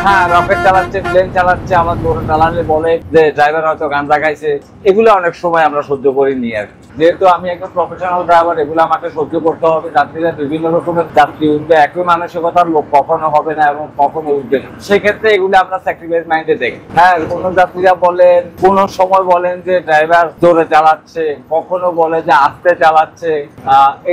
হ্যাঁ, রকেট চালাচ্ছে, প্লেন চালাচ্ছে, আমার দৌড়ে চালালে বলে যে ড্রাইভার হয়তো গাঁজা খাইছে। এগুলো অনেক সময় আমরা সহ্য করি নি আর কি। যেহেতু আমি একজন প্রফেশনাল ড্রাইভার, এগুলো আমাকে সহ্য করতে হবে। যাত্রীরা বিভিন্ন রকমের যাত্রী উঠবে, একই মানসিকতার লোক কখনো হবে না এবং কখনো উঠবে না। সেক্ষেত্রে এগুলো আমরা স্যাক্রিফাইস মাইন্ডে দেখি। হ্যাঁ, কোনো যাত্রীরা বলেন, কোনো সময় বলেন যে ড্রাইভার জোরে চালাচ্ছে, কখনো বলে যে আস্তে চালাচ্ছে।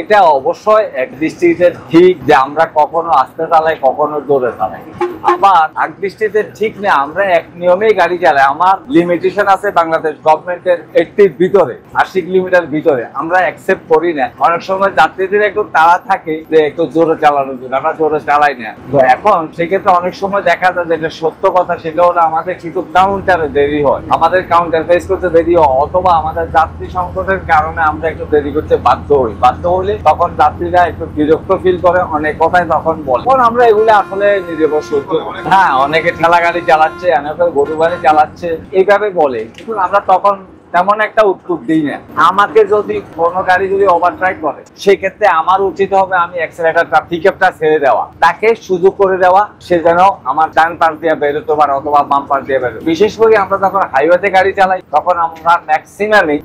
এটা অবশ্যই এক দৃষ্টিতে ঠিক যে আমরা কখনো আস্তে চালাই, কখনো জোরে চালাই। আবার এক দৃষ্টিতে ঠিক না, আমরা এক নিয়মেই গাড়ি চালাই। আমার লিমিটেশন আছে বাংলাদেশ গভর্নমেন্টের 80 ভিতরে, 80 কিলোমিটার ভিতরে। আমরা অ্যাকসেপ্ট করি না। অনেক সময় যাত্রীদের একটু তাড়া থাকে যে একটু জোরে চালানোর জন্য, আমরা জোরে চালাই না। তো এখন সেক্ষেত্রে অনেক সময় দেখা যায় যেটা সত্য কথা, সেটা হলো আমাদের কিন্তু কাউন্টারে দেরি হয়, আমাদের কাউন্টার ফেস করতে দেরি হয়, অথবা আমাদের যাত্রী সংকটের কারণে আমরা একটু দেরি করতে বাধ্য হই। বাধ্য হলে তখন যাত্রীরা একটু বিরক্ত ফিল করে, অনেক কথাই তখন বলে। আমরা এগুলো আসলে নিজে সহ্য। হ্যাঁ, অনেকে ঠেলা গাড়ি চালাচ্ছে, অনেকে গরু গাড়ি চালাচ্ছে, এইভাবে বলে। কিন্তু আমরা তখন তেমন একটা উত্তর দিই না। আমাকে যদি কোনো গাড়ি যদি ওভারট্রাক করে, সেক্ষেত্রে আমার উচিত হবে আমি অ্যাক্সেলেরেটরটা পিকআপটা ছেড়ে দেওয়া, তাকে সুযোগ করে দেওয়া, সে যেন আমার ডান পাশ দিয়ে বেরোতে পারে অথবা বাম পাশ দিয়ে বেরোতে। বিশেষ করে আমরা যখন হাইওয়েতে গাড়ি চালাই, তখন আমরা ম্যাক্সিমামই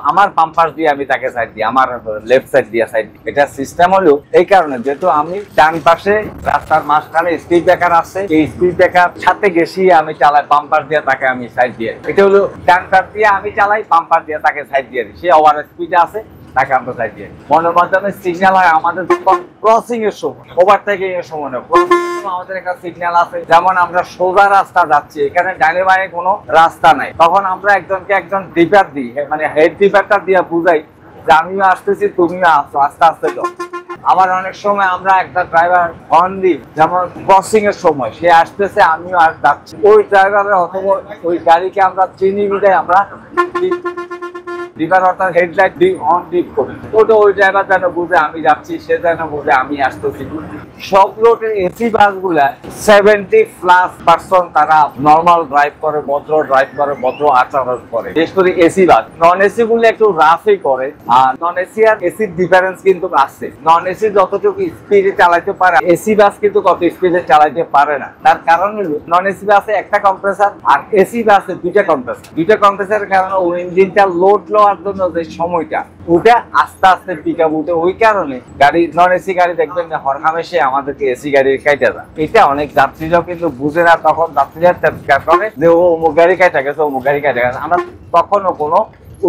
আমার বাম পাশ দিয়ে আমি তাকে সাইড দিই, আমার লেফট সাইড দিয়ে সাইড দিই। এটা সিস্টেম হলো এই কারণে, যেহেতু আমি ডান পাশে রাস্তার মাঝখানে স্পিড ব্রেকার আছে, এই স্পিড ব্রেকার সাথে গেছি আমি চালাই, বাম পাশ দিয়ে তাকে আমি সাইড দিয়ে। এটা হলো ডান পাশ দিয়ে আমি চালাই, পাম্পার দিয়ে তাকে সাইড দিয়ে দিই। সে ওভার স্পিডে আছে, তাকে আমরা সাইড দিয়ে। মনের মাধ্যমে সিগন্যাল হয় আমাদের ক্রসিং এর সময়, ওভারটেকিং এর সময় না, আমাদের একটা সিগন্যাল আছে। যেমন আমরা সোজা রাস্তা যাচ্ছি, এখানে ডানে বামে কোনো রাস্তা নাই, তখন আমরা একজন ডিপার দিই, মানে হেড ডিপারটা দিয়ে বুঝাই যে আমিও আসতেছি, তুমিও আসছো, আস্তে আস্তে যাও। আবার অনেক সময় আমরা একটা ড্রাইভার হর্ন দিই, যেমন ক্রসিং এর সময় সে আসতেছে, আমিও আর যাচ্ছি, ওই ড্রাইভারের অথবা ওই গাড়িকে আমরা চিনি বিদায় আমরা অর্থাৎ হেডলাইট অন ডিপ করি। ওটা ওই ড্রাইভার যেন বুঝে আমি যাচ্ছি, সে যেন বুঝে আমি আসতেছি। সব রোডের এসি বাসগুলা 70+% তারা নর্মাল ড্রাইভ করে, ভদ্র ড্রাইভ করে, ভদ্র আচরণ করে। বিশেষ করে এসি বাস। নন এসি গুলো একটু রাফই করে। আর নন এসি আর এসির ডিফারেন্স কিন্তু আছে। নন এসি যতটুকু স্পিডে চালাতে পারে, এসি বাস কিন্তু কত স্পিডে চালাতে পারে না। তার কারণ হলো নন এসি বাসে একটা কম্প্রেসার আর এসি বাসে দুইটা কম্প্রেসার। দুইটা কম্প্রেসারের কারণে ওই ইঞ্জিনটা লোড লওয়ার জন্য যে সময়টা, ওটা আস্তে আস্তে পিক আপ উঠে। ওই কারণে গাড়ি, নন এসি গাড়ি দেখবেন যে হরহামেশে আমাদেরকে এসি গাড়ি কাইটা যায়। এটা অনেক যাত্রীরাও কিন্তু বুঝে না, তখন যাত্রীরা করে যে ও অমুক গাড়ি কাইটা গেছে, অমুক গাড়ি কাইটা গেছে। আমরা তখনও কোনো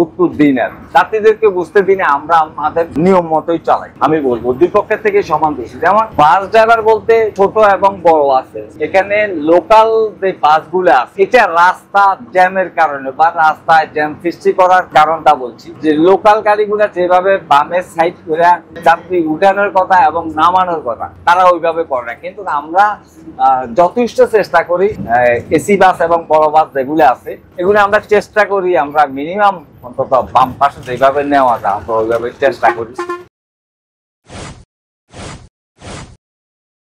উত্তর দিই না, যাত্রীদেরকে বুঝতে দিই না, আমরা আমাদের নিয়ম মতোই চালাই। আমি বলবো দুই পক্ষের থেকে সমান দোষী। যেমন বাস ড্রাইভার বলতে ছোট এবং বড় আছে। এখানে লোকাল যে বাসগুলো আছে, এটা রাস্তা জ্যামের কারণে বা রাস্তায় জ্যাম সৃষ্টি করার কারণটা বলছি, যে লোকাল গাড়িগুলো যেভাবে বামের সাইড করে যাত্রী উঠানোর কথা এবং নামানোর কথা, তারা ওইভাবে করে না। কিন্তু আমরা যথেষ্ট চেষ্টা করি, এসি বাস এবং বড় বাস যেগুলো আছে, এগুলো আমরা চেষ্টা করি, আমরা মিনিমাম অন্তত বাম পাশে যেভাবে নেওয়া যায় আমরা ওইভাবে চেষ্টা করি।